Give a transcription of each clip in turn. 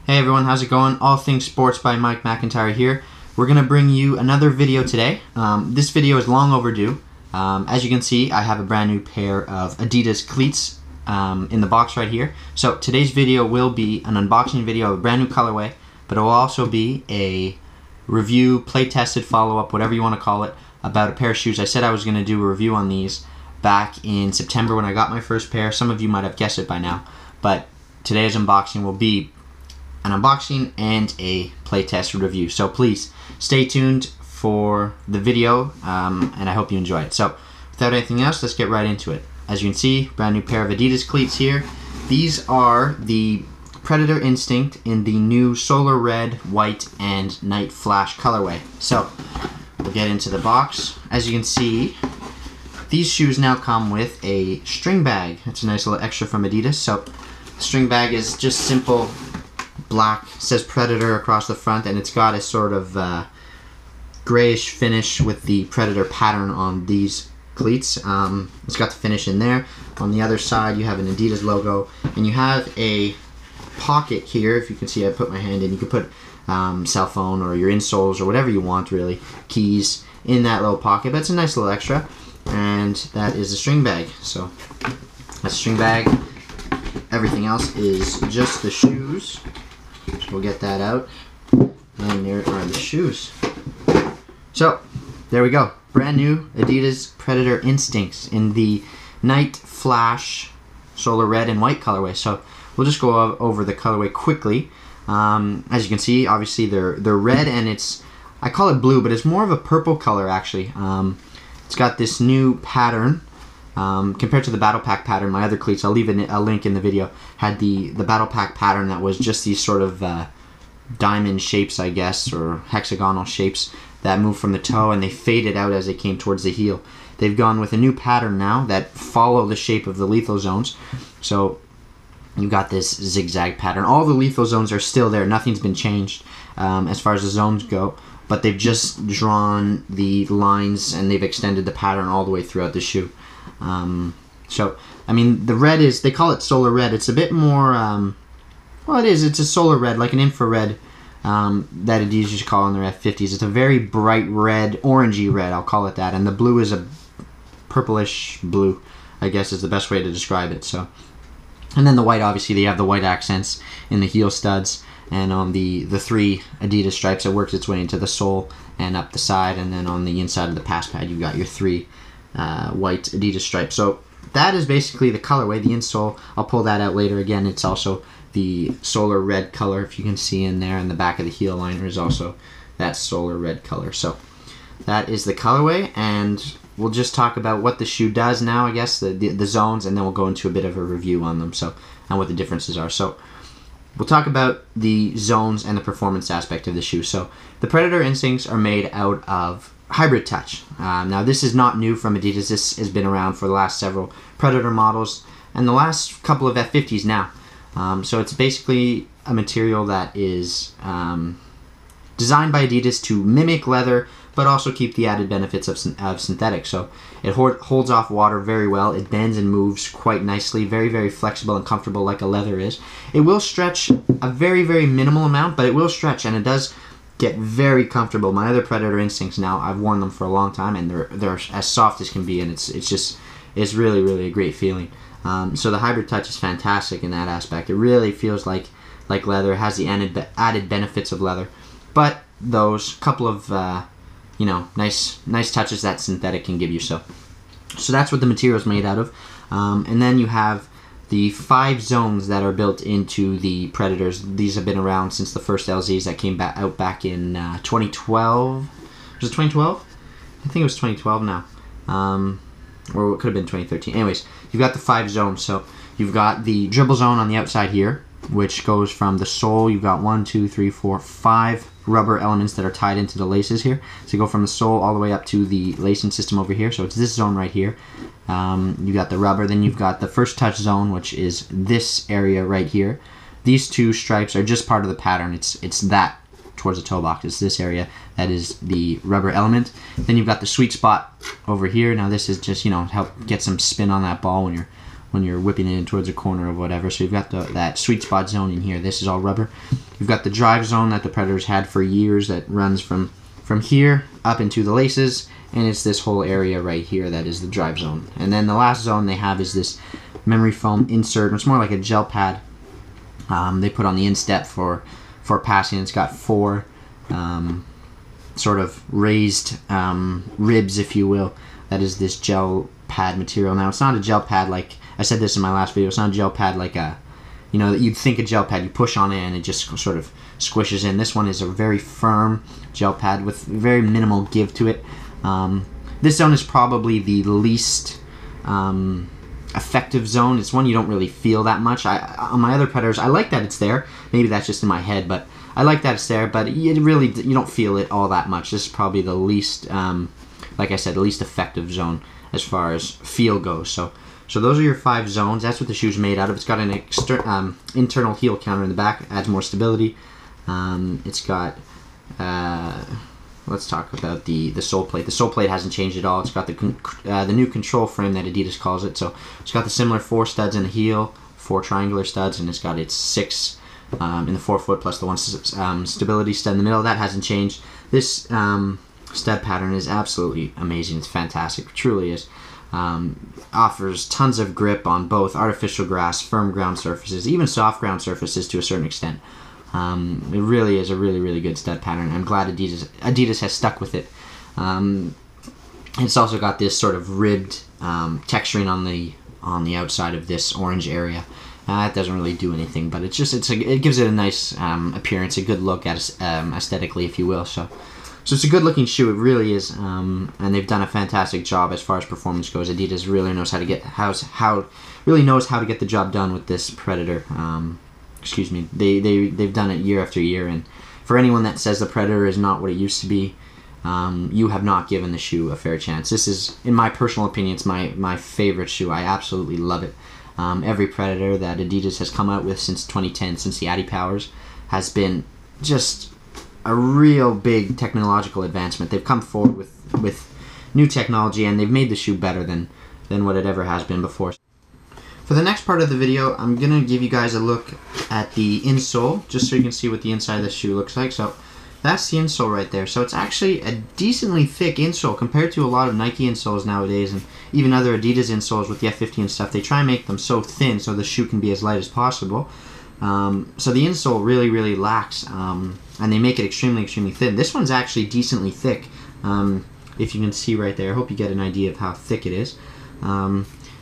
Hey everyone, how's it going? All Things Sports by Mike McIntyre here. We're going to bring you another video today. This video is long overdue. As you can see, I have a brand new pair of Adidas cleats in the box right here. So today's video will be an unboxing video of a brand new colorway, but it will also be a review, play-tested follow-up, whatever you want to call it, about a pair of shoes. I said I was going to do a review on these back in September when I got my first pair. Some of you might have guessed it by now, but today's unboxing will be an unboxing and a playtest review. So please stay tuned for the video, and I hope you enjoy it. So without anything else, let's get right into it. As you can see, brand new pair of Adidas cleats here. These are the Predator Instinct in the new solar red, white, and night flash colorway. So we'll get into the box. As you can see, these shoes now come with a string bag. It's a nice little extra from Adidas. So the string bag is just simple black, it says Predator across the front, and it's got a sort of grayish finish with the Predator pattern on these cleats. It's got the finish in there. On the other side you have an Adidas logo, and you have a pocket here. If you can see, I put my hand in. You can put cell phone or your insoles or whatever you want, really, keys in that little pocket, but it's a nice little extra. And that is the string bag. So that's the string bag. Everything else is just the shoes. So we'll get that out, and there are the shoes. So there we go, brand new Adidas Predator Instincts in the night flash solar red and white colorway. So we'll just go over the colorway quickly. As you can see, obviously they're red, and I call it blue, but it's more of a purple color actually. It's got this new pattern. Compared to the Battle Pack pattern, my other cleats, I'll leave a link in the video, had the Battle Pack pattern that was just these sort of diamond shapes, I guess, or hexagonal shapes that moved from the toe, and they faded out as they came towards the heel. They've gone with a new pattern now that follow the shape of the lethal zones. So you've got this zigzag pattern. All the lethal zones are still there. Nothing's been changed as far as the zones go, but they've just drawn the lines and they've extended the pattern all the way throughout the shoe. So, I mean, the red is, they call it solar red. It's a bit more, well, it's a solar red, like an infrared that Adidas used to call on their F50s. It's a very bright red, orangey red, I'll call it that. And the blue is a purplish blue, I guess is the best way to describe it. So, and then the white, obviously, they have the white accents in the heel studs. And on the three Adidas stripes, it works its way into the sole and up the side. And then on the inside of the pass pad, you've got your three white Adidas stripes. So that is basically the colorway. The insole, I'll pull that out later. Again, it's also the solar red color, if you can see in there, and the back of the heel liner is also that solar red color. So that is the colorway, and we'll just talk about what the shoe does now, I guess, the zones, and then we'll go into a bit of a review on them, so, and what the differences are. So we'll talk about the zones and the performance aspect of the shoe. So the Predator Instincts are made out of hybrid touch. Now this is not new from Adidas. This has been around for the last several Predator models and the last couple of F50s now. So it's basically a material that is designed by Adidas to mimic leather, but also keep the added benefits of synthetic. So it holds off water very well. It bends and moves quite nicely. Very, very flexible and comfortable, like a leather is. It will stretch a very, very minimal amount, but it will stretch, and it does get very comfortable. My other Predator Instincts now, I've worn them for a long time, and they're as soft as can be, and it's really, really a great feeling. So the hybrid touch is fantastic in that aspect. It really feels like leather. It has the added benefits of leather, but those couple of nice touches that synthetic can give you. So that's what the material is made out of. And then you have the 5 zones that are built into the Predators. These have been around since the first LZs that came out back in 2012. Was it 2012? I think it was 2012 now. Or it could have been 2013. Anyways, you've got the 5 zones. So you've got the dribble zone on the outside here, which goes from the sole. You've got 1, 2, 3, 4, 5 rubber elements that are tied into the laces here. So you go from the sole all the way up to the lacing system over here. So it's this zone right here. You've got the rubber. Then you've got the first touch zone, which is this area right here. These 2 stripes are just part of the pattern. It's that towards the toe box. It's this area that is the rubber element. Then you've got the sweet spot over here. Now this is just, help get some spin on that ball when you're when you're whipping it in towards a corner or whatever. So you've got that sweet spot zone in here. This is all rubber. You've got the drive zone that the Predator's had for years that runs from here up into the laces, and it's this whole area right here that is the drive zone. And then the last zone they have is this memory foam insert. It's more like a gel pad they put on the instep for passing. It's got 4 sort of raised ribs, if you will. That is this gel pad material. Now, it's not a gel pad like I said this in my last video. It's not a gel pad like that you'd think a gel pad. You push on it and it just sort of squishes in. This one is a very firm gel pad with very minimal give to it. This zone is probably the least effective zone. It's one you don't really feel that much. On my other Predators, I like that it's there. Maybe that's just in my head, but I like that it's there, but you don't feel it all that much. This is probably the least, like I said, the least effective zone as far as feel goes. So those are your 5 zones. That's what the shoe's made out of. It's got an internal heel counter in the back, adds more stability. It's got, let's talk about the sole plate. The sole plate hasn't changed at all. It's got the new control frame that Adidas calls it. So it's got the similar 4 studs in the heel, 4 triangular studs, and it's got its 6 in the forefoot plus the 1 stability stud in the middle. That hasn't changed. This stud pattern is absolutely amazing. It's fantastic. It truly is. Offers tons of grip on both artificial grass, firm ground surfaces, even soft ground surfaces to a certain extent. It really is a really good stud pattern. I'm glad Adidas has stuck with it. It's also got this sort of ribbed texturing on the outside of this orange area. It doesn't really do anything, but it gives it a nice appearance, a good look at aesthetically, if you will. So it's a good looking shoe. It really is, and they've done a fantastic job as far as performance goes. Adidas really knows how to get how to get the job done with this Predator. Excuse me. They've done it year after year, and for anyone that says the Predator is not what it used to be, you have not given the shoe a fair chance. This is, in my personal opinion, it's my favorite shoe. I absolutely love it. Every Predator that Adidas has come out with since 2010, since the Adi Powers, has been just a real big technological advancement. They've come forward with new technology, and they've made the shoe better than what it ever has been before. For the next part of the video, I'm going to give you guys a look at the insole, just so you can see what the inside of the shoe looks like. So that's the insole right there. So it's actually a decently thick insole compared to a lot of Nike insoles nowadays, and even other Adidas insoles with the F50 and stuff. They try and make them so thin so the shoe can be as light as possible. So the insole really lacks, and they make it extremely thin. This one's actually decently thick, if you can see right there. I hope you get an idea of how thick it is.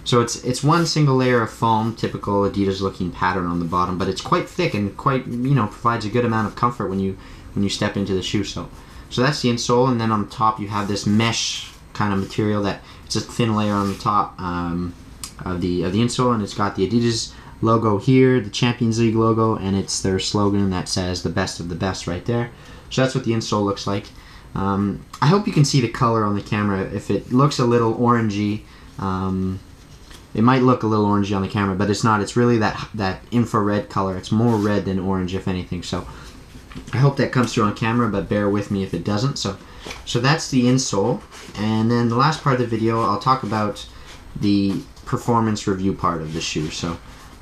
So it's one single layer of foam, typical Adidas looking pattern on the bottom, but it's quite thick and quite, provides a good amount of comfort when you step into the shoe. So that's the insole, and then on top you have this mesh kind of material that it's a thin layer on the top of the insole, and it's got the Adidas logo here, the Champions League logo, and it's their slogan that says the best of the best right there. So that's what the insole looks like. I hope you can see the color on the camera. If it looks a little orangey, it might look a little orangey on the camera, but it's not. It's really that infrared color. It's more red than orange, if anything. So I hope that comes through on camera, but bear with me if it doesn't. So that's the insole, and then the last part of the video, I'll talk about the performance review part of the shoe. So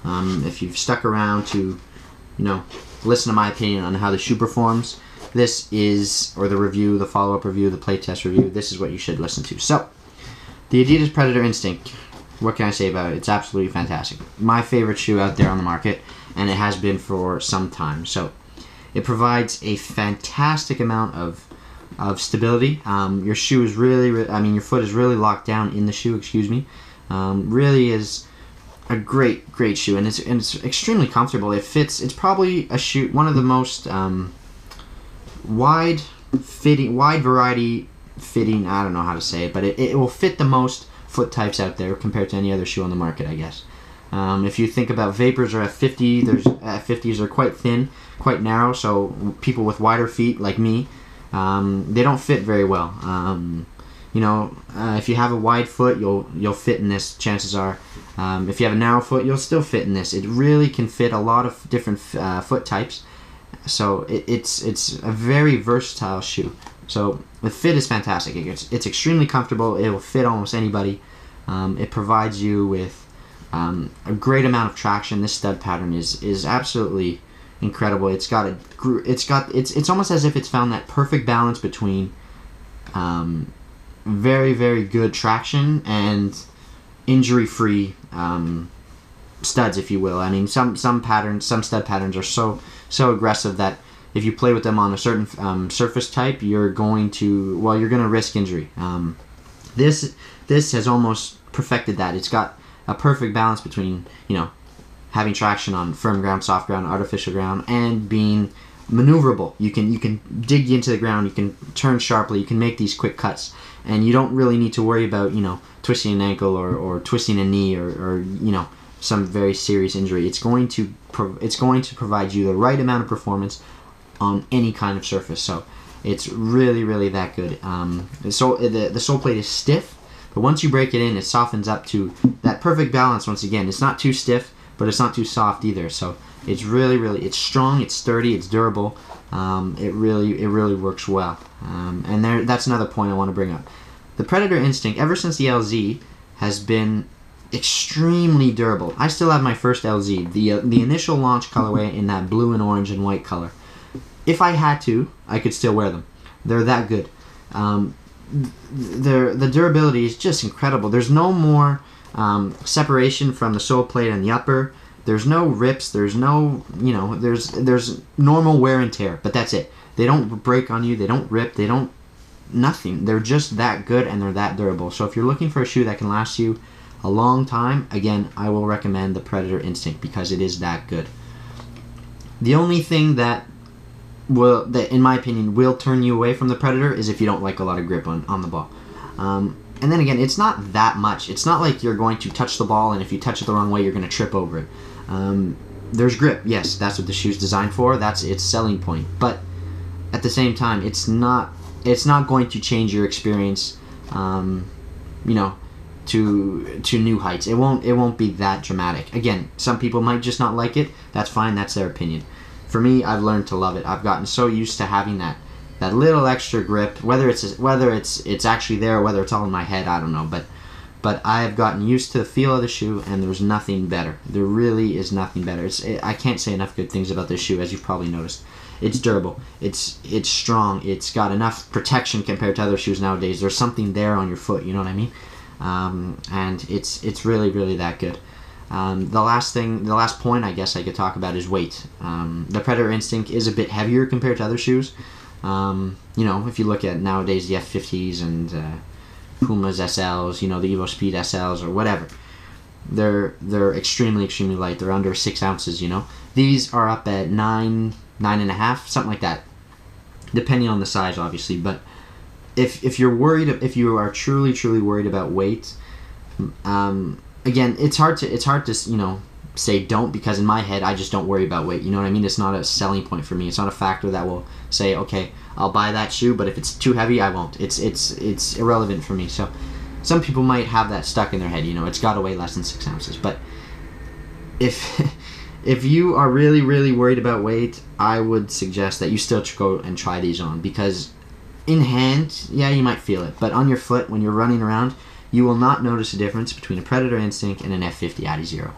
if you've stuck around to, listen to my opinion on how the shoe performs, this is, or the review, the follow-up review, the playtest review, this is what you should listen to. So, the Adidas Predator Instinct, what can I say about it? It's absolutely fantastic. My favorite shoe out there on the market, and it has been for some time. So, it provides a fantastic amount of stability. Your shoe is your foot is really locked down in the shoe, really is a great shoe, and it's extremely comfortable. It fits. It's probably a shoe, one of the most wide variety fitting. I don't know how to say it, but it will fit the most foot types out there compared to any other shoe on the market, I guess. If you think about Vapors or F50, F50s are quite thin, quite narrow, so people with wider feet like me, they don't fit very well. If you have a wide foot, you'll fit in this, chances are. If you have a narrow foot, you'll still fit in this. It really can fit a lot of different foot types. So it's a very versatile shoe. So the fit is fantastic. It's extremely comfortable. It will fit almost anybody. It provides you with a great amount of traction. This stud pattern is absolutely incredible. It's almost as if it's found that perfect balance between very, very good traction and injury-free studs, if you will. I mean, some stud patterns are so aggressive that if you play with them on a certain surface type, you're going to risk injury. This has almost perfected that. It's got a perfect balance between, you know, having traction on firm ground, soft ground, artificial ground, and being maneuverable. You can dig into the ground, you can turn sharply, you can make these quick cuts, and you don't really need to worry about, you know, twisting an ankle or twisting a knee or you know, some very serious injury. It's going to provide you the right amount of performance on any kind of surface. So it's really, really that good. The sole plate is stiff, but once you break it in, it softens up to that perfect balance. Once again, it's not too stiff, but it's not too soft either. So it's really, really, it's strong, it's sturdy, it's durable. It really works well. And that's another point I want to bring up. The Predator Instinct, ever since the LZ, has been extremely durable. I still have my first LZ, the initial launch colorway in that blue and orange and white color. If I had to, I could still wear them. They're that good. The durability is just incredible. There's no more separation from the sole plate and the upper. There's no rips. There's no, you know, there's normal wear and tear, but that's it. They don't break on you. They don't rip. They don't, nothing. They're just that good, and they're that durable. So if you're looking for a shoe that can last you a long time, again, I will recommend the Predator Instinct because it is that good. The only thing that in my opinion will turn you away from the Predator is if you don't like a lot of grip on the ball. And then again, it's not that much. It's not like you're going to touch the ball, and if you touch it the wrong way, you're going to trip over it. There's grip, yes, that's what the shoe's designed for. That's its selling point. But at the same time, it's not going to change your experience, you know, to new heights. It won't be that dramatic. Again, some people might just not like it. That's fine. That's their opinion. For me, I've learned to love it. I've gotten so used to having that little extra grip, whether it's actually there or whether it's all in my head, I don't know. But I've gotten used to the feel of the shoe, and there's nothing better. There really is nothing better. I can't say enough good things about this shoe, as you've probably noticed. It's durable. It's strong. It's got enough protection compared to other shoes nowadays. There's something there on your foot. You know what I mean? And it's really, really that good. The last point I guess I could talk about is weight. The Predator Instinct is a bit heavier compared to other shoes. You know, if you look at nowadays the F50s and Puma's SLs, you know, the Evo Speed SLs or whatever, they're extremely, extremely light. They're under 6 ounces. You know, these are up at 9.5, something like that, depending on the size, obviously. But if you're worried, if you are truly, truly worried about weight, again, it's hard to you know, say don't, because in my head I just don't worry about weight. You know what I mean? It's not a selling point for me. It's not a factor that will say, okay, I'll buy that shoe, but if it's too heavy, I won't. It's irrelevant for me. So some people might have that stuck in their head. You know, it's got to weigh less than 6 ounces. But if you are really, really worried about weight, I would suggest that you still go and try these on, because in hand, yeah, you might feel it, but on your foot when you're running around, you will not notice a difference between a Predator Instinct and an F50 Adizero.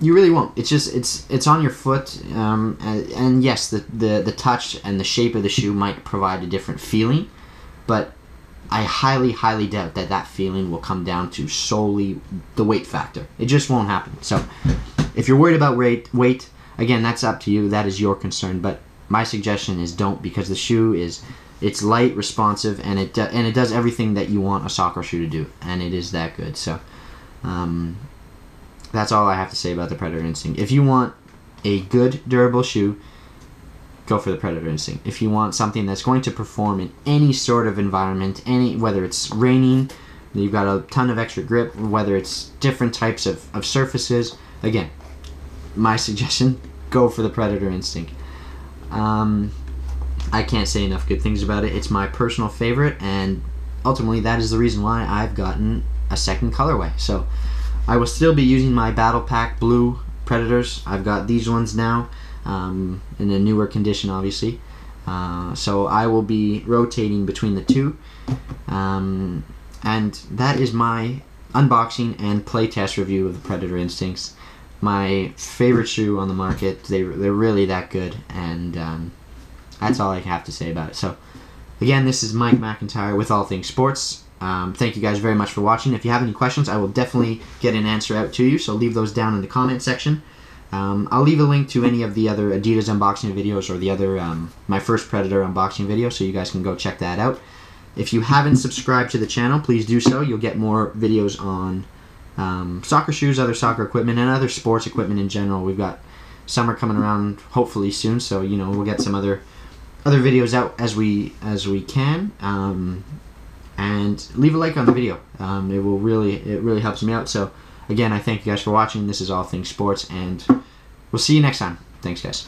You really won't. It's just it's on your foot, and yes, the touch and the shape of the shoe might provide a different feeling, but I highly, highly doubt that feeling will come down to solely the weight factor. It just won't happen. So if you're worried about weight, again, that's up to you. That is your concern. But my suggestion is don't, because the shoe it's light, responsive, and it does everything that you want a soccer shoe to do, and it is that good. So that's all I have to say about the Predator Instinct. If you want a good, durable shoe, go for the Predator Instinct. If you want something that's going to perform in any sort of environment, whether it's raining, you've got a ton of extra grip, whether it's different types of surfaces, again, my suggestion, go for the Predator Instinct. I can't say enough good things about it. It's my personal favorite, and ultimately that is the reason why I've gotten a second colorway. So I will still be using my Battle Pack blue Predators. I've got these ones now, in a newer condition, obviously. So I will be rotating between the two, and that is my unboxing and playtest review of the Predator Instincts. My favorite shoe on the market. They're really that good, and that's all I have to say about it. So, again, this is Mike McIntyre with All Things Sports. Thank you guys very much for watching. If you have any questions, I will definitely get an answer out to you, so leave those down in the comment section. I'll leave a link to any of the other Adidas unboxing videos or the other my first Predator unboxing video, so you guys can go check that out. If you haven't subscribed to the channel, please do so. You'll get more videos on soccer shoes, other soccer equipment, and other sports equipment in general. We've got summer coming around hopefully soon, so we'll get some other videos out as we can. And leave a like on the video. It really helps me out. So again, I thank you guys for watching. This is All Things Sports, and we'll see you next time. Thanks, guys.